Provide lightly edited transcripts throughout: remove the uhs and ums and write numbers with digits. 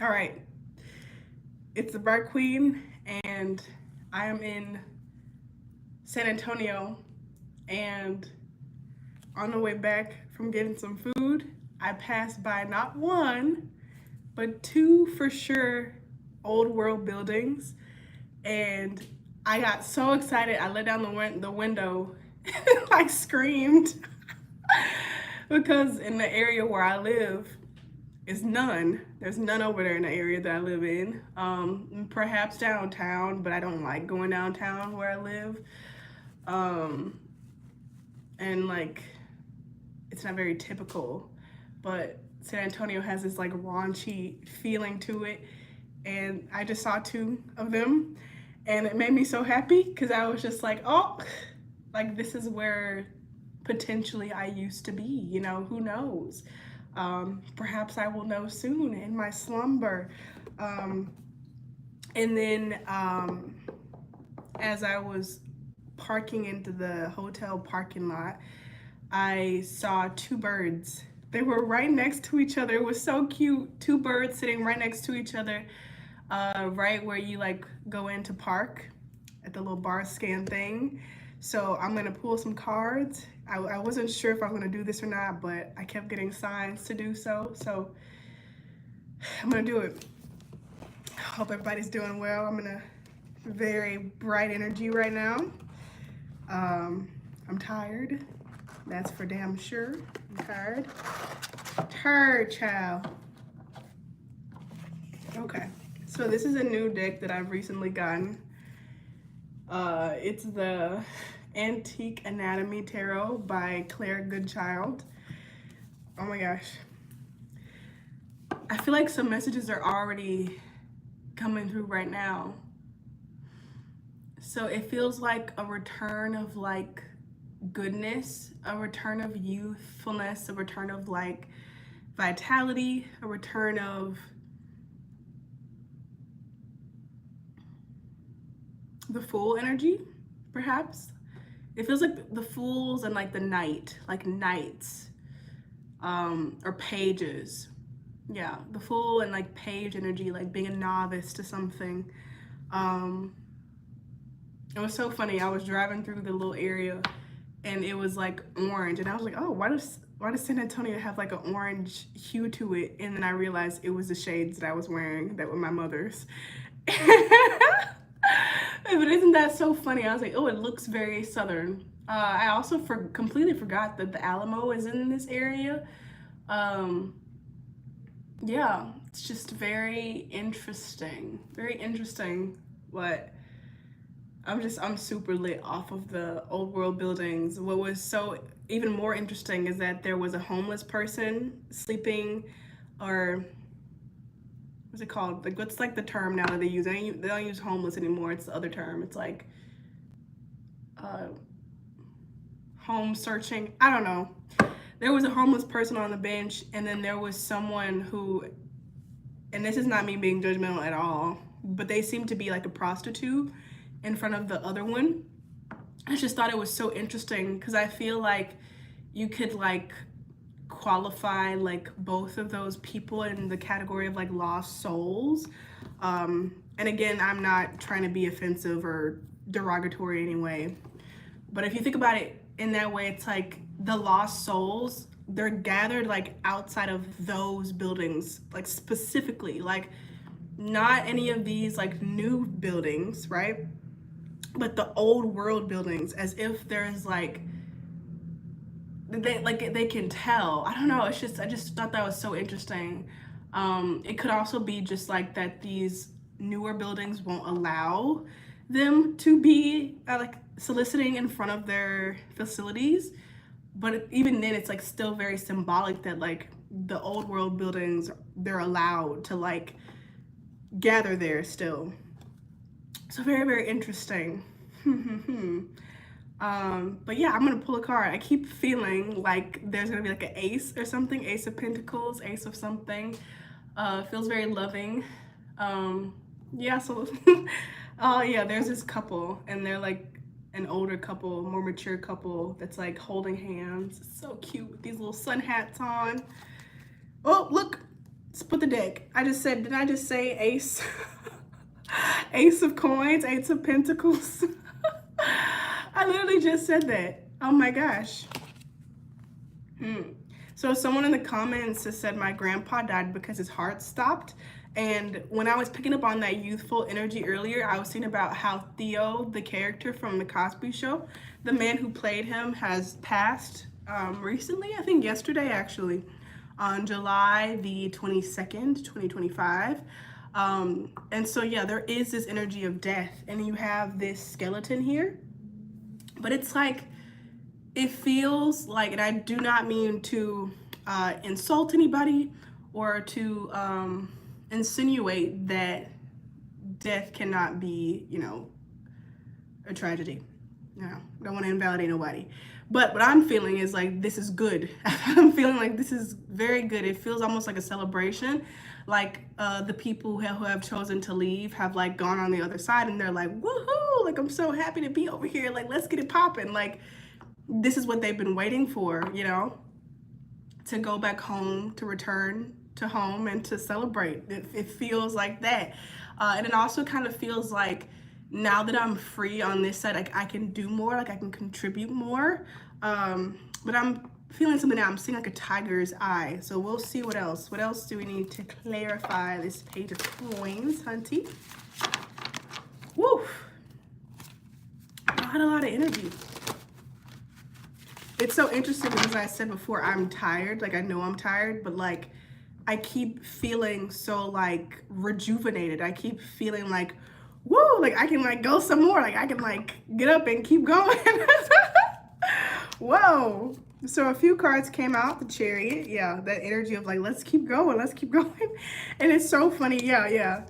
All right, it's the Bright Queen, and I am in San Antonio. And on the way back from getting some food, I passed by not one, but two for sure old world buildings. And I got so excited, I let down the window and like screamed because in the area where I live, is none. There's none over there in the area that I live in. Perhaps downtown, but I don't like going downtown where I live. Um, and like, it's not very typical, but San Antonio has this like raunchy feeling to it. And I just saw two of them, and it made me so happy because I was just like, oh, like this is where potentially I used to be. Who knows? Perhaps I will know soon in my slumber. Um, and then as I was parking into the hotel parking lot, I saw two birds. They were right next to each other. It was so cute. Two birds sitting right next to each other, right where you like go in to park at the little bar scan thing. So I'm gonna pull some cards. I wasn't sure if I was gonna do this or not, but I kept getting signs to do so. So I'm gonna do it. Hope everybody's doing well. I'm in a very bright energy right now. I'm tired. That's for damn sure. I'm tired. Tired, child. Okay. So this is a new deck that I've recently gotten. It's the Antique Anatomy Tarot by Claire Goodchild. Oh my gosh. I feel like some messages are already coming through right now. So it feels like a return of like goodness, a return of youthfulness, a return of like vitality, a return of the Fool energy, perhaps. It feels like the Fools and like the Knight, like knights, or pages. Yeah, the Fool and like page energy, like being a novice to something. It was so funny. I was driving through the little area, and it was like orange, and I was like, oh, why does San Antonio have like an orange hue to it? And then I realized it was the shades that I was wearing that were my mother's. But isn't that so funny? I was like, oh, it looks very southern. I also completely forgot that the Alamo is in this area. Um, yeah, it's just very interesting. Very interesting what I'm super lit off of the old world buildings. What was so even more interesting is that there was a homeless person sleeping, or what's it called? Like what's like the term now that they use? They don't use homeless anymore. It's the other term. It's like uh, home searching. I don't know. There was a homeless person on the bench, and then there was someone who, and this is not me being judgmental at all, but they seemed to be like a prostitute in front of the other one. I just thought it was so interesting because I feel like you could like qualify like both of those people in the category of like lost souls. And again, I'm not trying to be offensive or derogatory anyway, but if you think about it in that way, it's like the lost souls, they're gathered like outside of those buildings, like specifically, like not any of these like new buildings, right? But the old world buildings, as if there's like they can tell. I don't know. It's just I just thought that was so interesting. It could also be just like that these newer buildings won't allow them to be like soliciting in front of their facilities, but even then it's like still very symbolic that like the old world buildings, they're allowed to like gather there still. So very, very interesting. But yeah, I'm gonna pull a card. I keep feeling like there's gonna be like an ace or something, ace of pentacles, ace of something. Feels very loving. Yeah, so oh yeah, there's this couple, and they're like an older couple, more mature couple that's like holding hands. It's so cute with these little sun hats on. Oh, look, split the deck. I just said, did I just say ace? Ace of coins, ace of pentacles. I literally just said that. Oh my gosh. So someone in the comments has said my grandpa died because his heart stopped. And when I was picking up on that youthful energy earlier, I was thinking about how Theo, the character from The Cosby Show, the man who played him, has passed recently, I think yesterday actually, on July the 22nd, 2025. And so, yeah, there is this energy of death, and you have this skeleton here, but it's like, it feels like, and I do not mean to insult anybody or to insinuate that death cannot be, a tragedy. I don't want to invalidate nobody. But what I'm feeling is like, this is good. I'm feeling like this is very good. It feels almost like a celebration. Like the people who have chosen to leave have like gone on the other side, and they're like, woohoo, like I'm so happy to be over here. Like, let's get it popping. Like, this is what they've been waiting for, to go back home, to return to home and to celebrate. It feels like that. And it also kind of feels like, now that I'm free on this side, like I can do more, like I can contribute more. But I'm feeling something now. I'm seeing like a tiger's eye. So we'll see what else. What else do we need to clarify this page of coins, hunty? Woo! I had a lot of energy. It's so interesting because, as I said before, I'm tired. Like, I know I'm tired, but like I keep feeling so like rejuvenated. I keep feeling like, woo, like I can like go some more. Like I can like get up and keep going. Whoa. So a few cards came out, the Chariot. Yeah, that energy of like, let's keep going, let's keep going. And it's so funny. Yeah.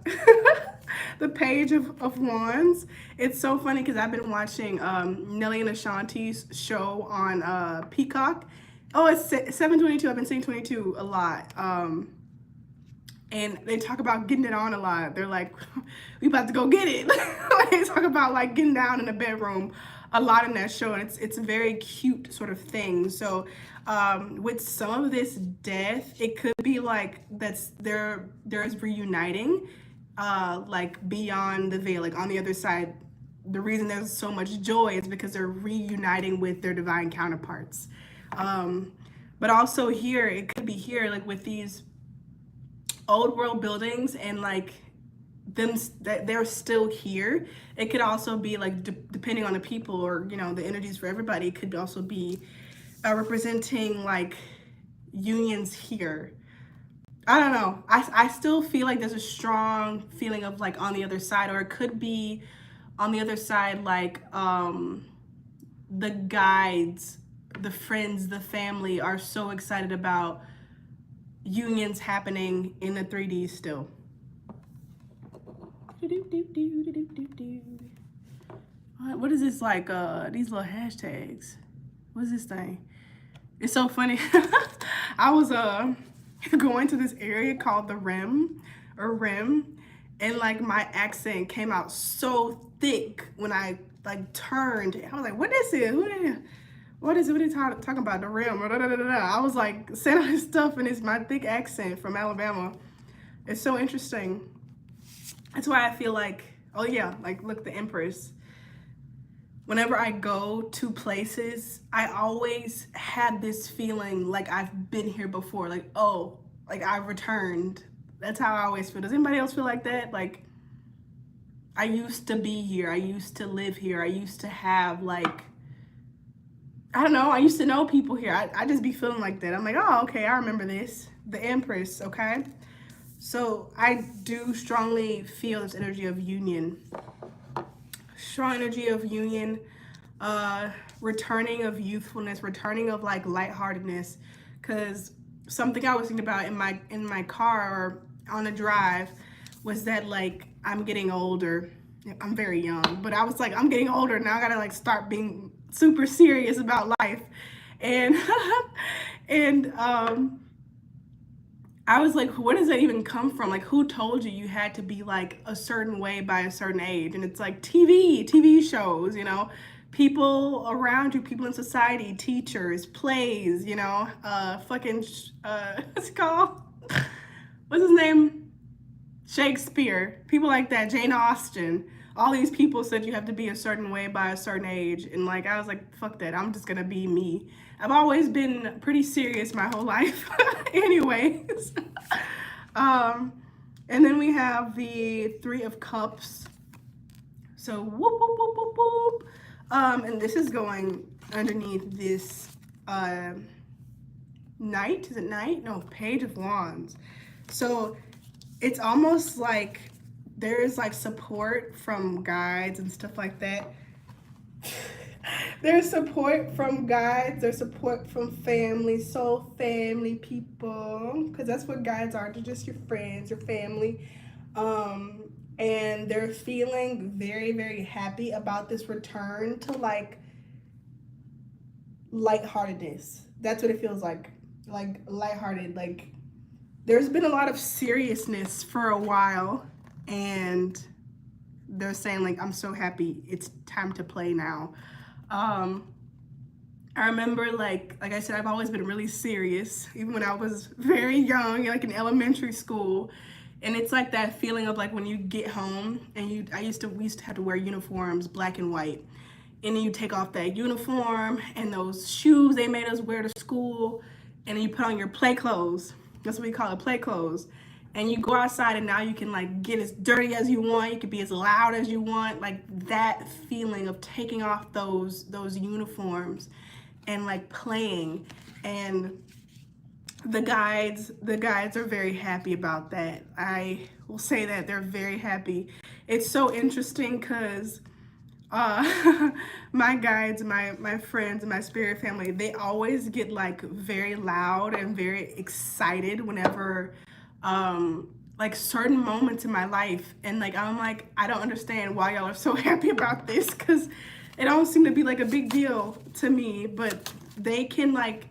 The Page of Wands. It's so funny because I've been watching Nelly and Ashanti's show on Peacock. Oh, it's 722. I've been seeing 22 a lot. And they talk about getting it on a lot. They're like, we about to go get it. They talk about like getting down in the bedroom a lot in that show. And it's a very cute sort of thing. So with some of this death, it could be like there's reuniting like beyond the veil, like on the other side. The reason there's so much joy is because they're reuniting with their divine counterparts. But also here, it could be here, like with these old world buildings and like them that they're still here. It could also be like depending on the people or the energies for everybody. It could also be representing like unions here. I don't know. I still feel like there's a strong feeling of like on the other side, or it could be on the other side, like the guides, the friends, the family are so excited about unions happening in the 3D still. What is this, like these little hashtags? What is this thing? It's so funny. I was going to this area called the Rim, and like my accent came out so thick when I like turned. I was like, what is it? What are you talking about? The Rim. I was like saying all this stuff, and it's my thick accent from Alabama. It's so interesting. That's why I feel like, oh yeah, like look, the Empress. Whenever I go to places, I always had this feeling like I've been here before. Like, oh, like I've returned. That's how I always feel. Does anybody else feel like that? Like, I used to be here. I used to live here. I used to have like, I don't know. I used to know people here. I just be feeling like that. I'm like, oh, okay, I remember this. The Empress, okay? So I do strongly feel this energy of union. Strong energy of union, returning of youthfulness, returning of like lightheartedness. Because something I was thinking about in my car or on a drive was that like I'm getting older. I'm very young, but I was like, I'm getting older now. I gotta like start being super serious about life, and I was like, where does that even come from? Like, who told you had to be like a certain way by a certain age? And it's like TV shows, people around you, people in society, teachers, plays, what's it called? what's his name? Shakespeare, people like that, Jane Austen. All these people said you have to be a certain way by a certain age. And like, I was like, fuck that. I'm just going to be me. I've always been pretty serious my whole life. Anyways. um, and then we have the Three of Cups. So whoop, whoop, whoop, whoop, whoop. And this is going underneath this Knight. Is it Knight? No, Page of Wands. So it's almost like there's like support from guides and stuff like that. There's support from guides, there's support from family, soul family people, because that's what guides are. They're just your friends, your family. And they're feeling very, very happy about this return to like lightheartedness. That's what it feels like lighthearted. Like there's been a lot of seriousness for a while, and they're saying like, I'm so happy, it's time to play now. I remember like I said, I've always been really serious, even when I was very young, like in elementary school. And it's like that feeling of like when you get home and we used to have to wear uniforms, black and white. And then you take off that uniform and those shoes they made us wear to school, and then you put on your play clothes. That's what we call it, play clothes. And you go outside and now you can like get as dirty as you want. You can be as loud as you want. Like that feeling of taking off those uniforms and like playing. And the guides are very happy about that. I will say that they're very happy. It's so interesting because my guides, my friends, my spirit family, they always get like very loud and very excited whenever like certain moments in my life. And like I'm like, I don't understand why y'all are so happy about this, because it don't seem to be like a big deal to me. But they can like,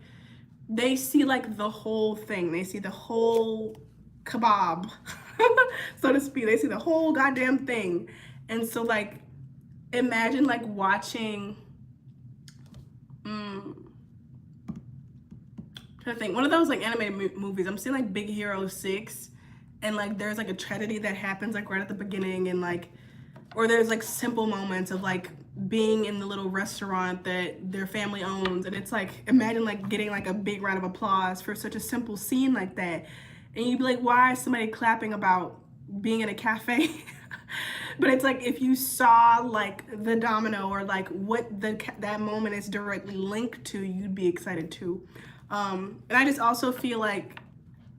they see like the whole thing. They see the whole kebab, so to speak. They see the whole goddamn thing. And so like, imagine like watching, I think one of those like animated movies. I'm seeing like Big Hero 6, and like there's like a tragedy that happens like right at the beginning, and like, or there's like simple moments of like being in the little restaurant that their family owns, and it's like, imagine like getting like a big round of applause for such a simple scene like that, and you'd be like, why is somebody clapping about being in a cafe? But it's like if you saw like the domino or like what that moment is directly linked to, you'd be excited too. And I just also feel like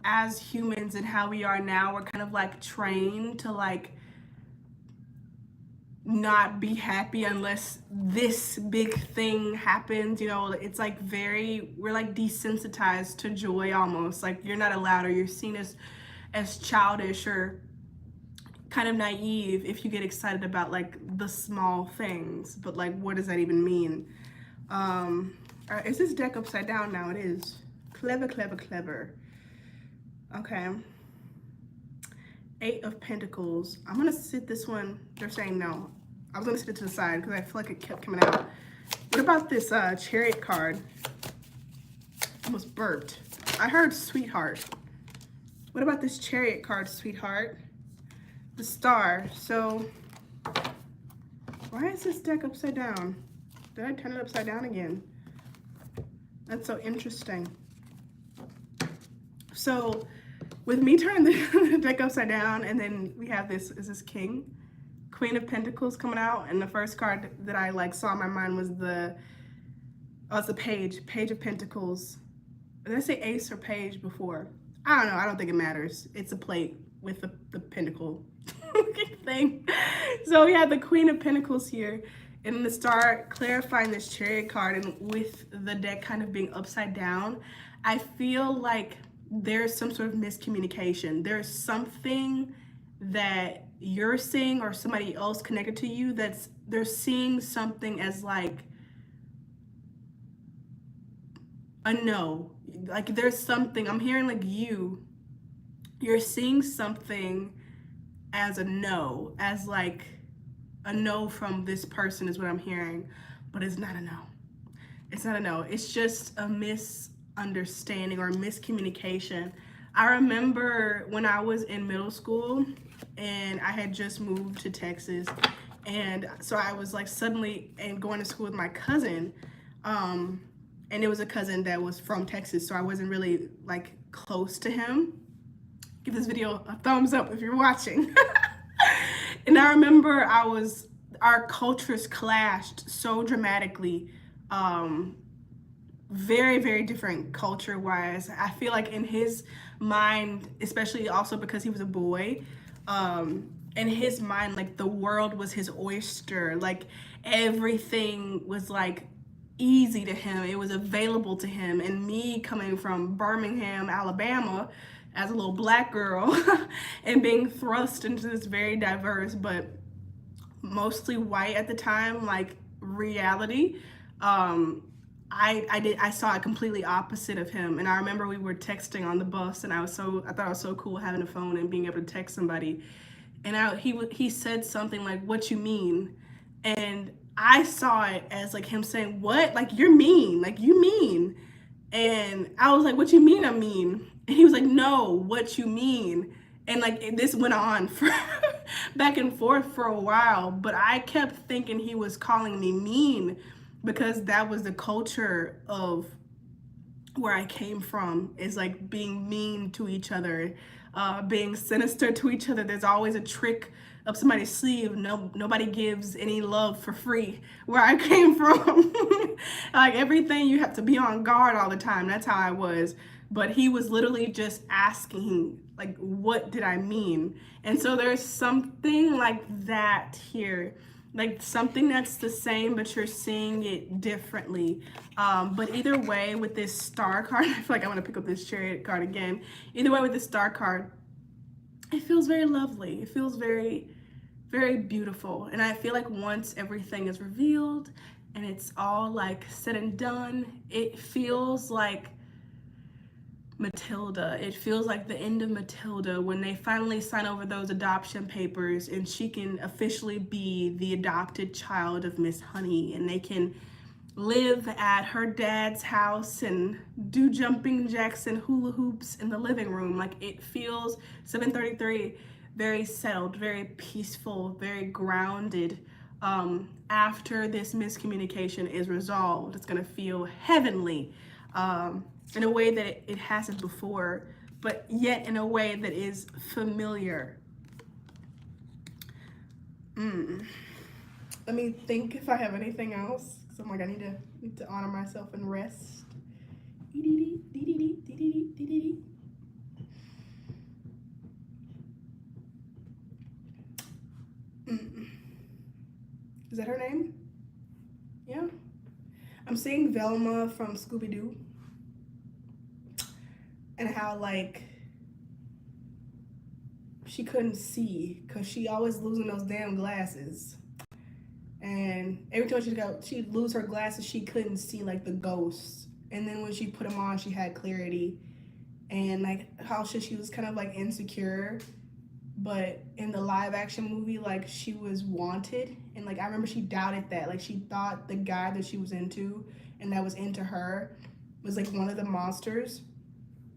as humans and how we are now, we're kind of like trained to like not be happy unless this big thing happens. You know, it's like we're like desensitized to joy almost. Like you're not allowed, or you're seen as childish or kind of naive if you get excited about like the small things. But like, what does that even mean? Is this deck upside down now? It is. Clever, clever, clever. Okay. 8 of Pentacles. I'm gonna sit this one. They're saying no. I was gonna sit it to the side because I feel like it kept coming out. What about this Chariot card? Almost burped. I heard Sweetheart. What about this Chariot card, Sweetheart? The Star. So why is this deck upside down? Did I turn it upside down again? That's so interesting. So with me turning the deck upside down, and then we have this, is this King? Queen of Pentacles coming out, and the first card that I like saw in my mind was the Page of Pentacles. Did I say Ace or Page before? I don't know, I don't think it matters. It's a plate with the pentacle thing. So we have the Queen of Pentacles here, and the Star clarifying this Chariot card, and with the deck kind of being upside down, I feel like there's some sort of miscommunication. There's something that you're seeing or somebody else connected to you they're seeing something as like a no. Like there's something, I'm hearing like you're seeing something as a no, as like a no from this person is what I'm hearing, but it's not a no. It's not a no. It's just a misunderstanding or miscommunication. I remember when I was in middle school and I had just moved to Texas, and so I was like suddenly and going to school with my cousin, and it was a cousin that was from Texas, so I wasn't really like close to him. Give this video a thumbs up if you're watching. And I remember our cultures clashed so dramatically. Very, very different culture wise. I feel like in his mind, especially also because he was a boy, in his mind, like the world was his oyster. Like everything was like easy to him. It was available to him. And me coming from Birmingham, Alabama, as a little black girl and being thrust into this very diverse but mostly white at the time like reality, I saw a completely opposite of him. And I remember we were texting on the bus, and I thought it was so cool having a phone and being able to text somebody. And he said something like, "What you mean?" And I saw it as like him saying, "What? Like you're mean? Like you mean?" And I was like, "What you mean I'm mean?" And he was like, "No, what you mean?" And like this went on for back and forth for a while, but I kept thinking he was calling me mean because that was the culture of where I came from, is like being mean to each other, being sinister to each other. There's always a trick up somebody's sleeve. Nobody gives any love for free where I came from. Like everything you have to be on guard all the time. That's how I was. But he was literally just asking, like, what did I mean? And so there's something like that here, like something that's the same, but you're seeing it differently. But either way, with this star card, I feel like I want to pick up this chariot card again. Either way, with this star card, it feels very lovely. It feels very, very beautiful. And I feel like once everything is revealed and it's all like said and done, it feels like Matilda. It feels like the end of Matilda when they finally sign over those adoption papers and she can officially be the adopted child of Miss Honey, and they can live at her dad's house and do jumping jacks and hula hoops in the living room. Like it feels 733 very settled, very peaceful, very grounded. After this miscommunication is resolved, it's gonna feel heavenly. In a way that it hasn't before, but yet in a way that is familiar. Let me think if I have anything else. So I'm like, I need to honor myself and rest. Is that her name? Yeah. I'm seeing Velma from Scooby-Doo. And how like she couldn't see because she always losing those damn glasses, and every time she'd lose her glasses, she couldn't see like the ghosts, and then when she put them on she had clarity. And like how she was kind of like insecure, but in the live action movie like she was wanted. And like I remember she doubted that, like she thought the guy that she was into and that was into her was like one of the monsters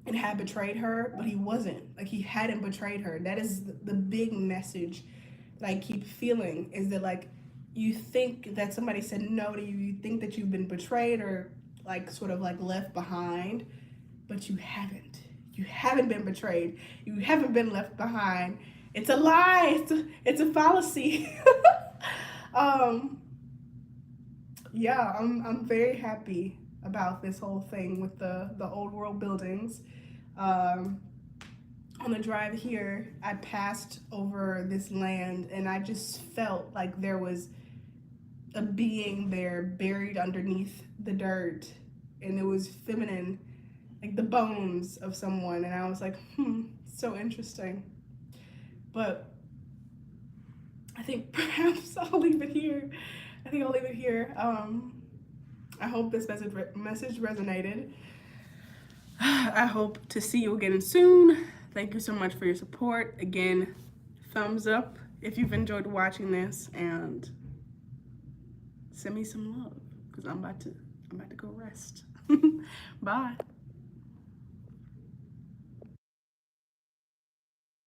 and had betrayed her, but he wasn't. Like he hadn't betrayed her. That is the big message that I keep feeling, is that like you think that somebody said no to you, you think that you've been betrayed or like sort of like left behind, but you haven't. You haven't been betrayed. You haven't been left behind. It's a lie. It's a fallacy. Yeah, I'm very happy about this whole thing with the old world buildings. On the drive here, I passed over this land and I just felt like there was a being there buried underneath the dirt, and it was feminine, like the bones of someone. And I was like, so interesting. But I think perhaps I'll leave it here. I hope this message resonated. I hope to see you again soon. Thank you so much for your support. Again, thumbs up if you've enjoyed watching this, and send me some love because I'm about to go rest. Bye.